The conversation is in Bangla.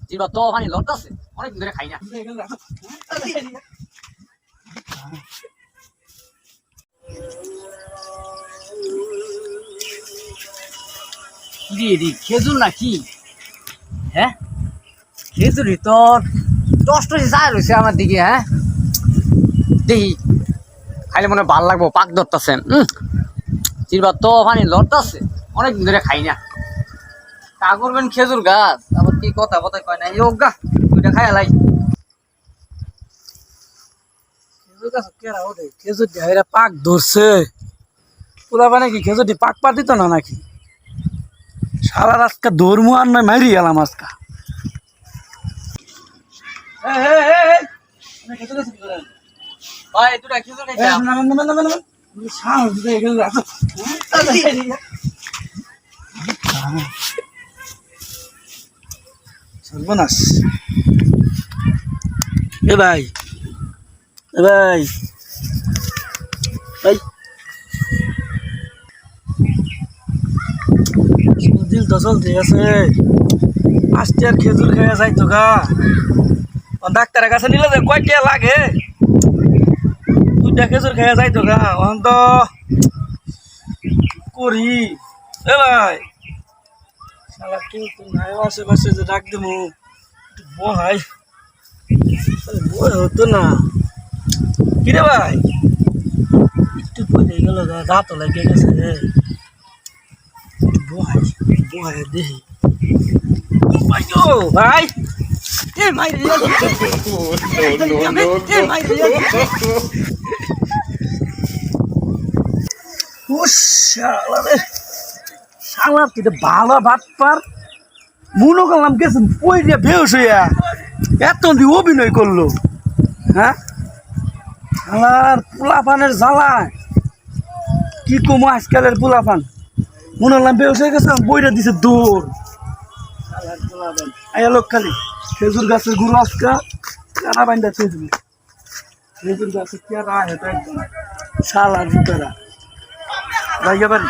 জিরবা তো ওখানে লড়তাছে অনেক ধরে খাই না। খেজুর নাকি? হ্যাঁ খেজুরি তো টস চায় রয়েছে আমার দিকে। হ্যাঁ দেখি খাইলে মনে ভাল লাগবো, পাক ধরতেছে। চিরবার তো ওখানে লড়তাছে অনেক ধরে খাই না। তা করবেন খেজুর গাছ আবার কি কথা কথা কয় না গা ওইটা খাই লাই। খেজুর গাছ কেরা ওদের খেজুর দিয়ে পাক ধরছে পুরা মানে কি খেজুর দিয়ে পাক পা দিত না নাকি? সারা আজকা ধর্মু আর নয় মারি গেলাম আজকা। ভাই দুটা খেজুর খাইতাম। সর্বনাশ। এ ভাই এ ভাই ভাই দিল তো চলতে আছে। আজকে আর খেজুর খেয়ে যাইতো গা। ডাক্তারের কাছে নিলে যে কয়টা লাগে? 2টা খেজুর খেয়ে যাইতো গা। অন্ত করি এ ভাই শালা কেউ তো নাই আশেপাশে যে ডাক দেবো বহাই বই হতো না। কিরে ভাই একটু পরে গেল দাঁত লাগে গেছে বহাই বহাই দেখি ভাই ভাই শালা তুই ভালো ভাত পার মনে করলাম গেছেন ওই যে বেউস হইয়া এত অভিনয় করলো। হ্যাঁ শালার পোলাপানের জ্বালায় কি কমো আজকালের পোলাপান মনে করলাম বেউস হয়ে গেছে বইটা দিছে দৌড়। আয়া লোক খালি খেজুর গাছের গুরু আজকা কেনা বাইন্দা খেজুর খেজুর গাছের কেনা হেঁটে একদম শালা জুতারা ভাইয়া বাড়ি।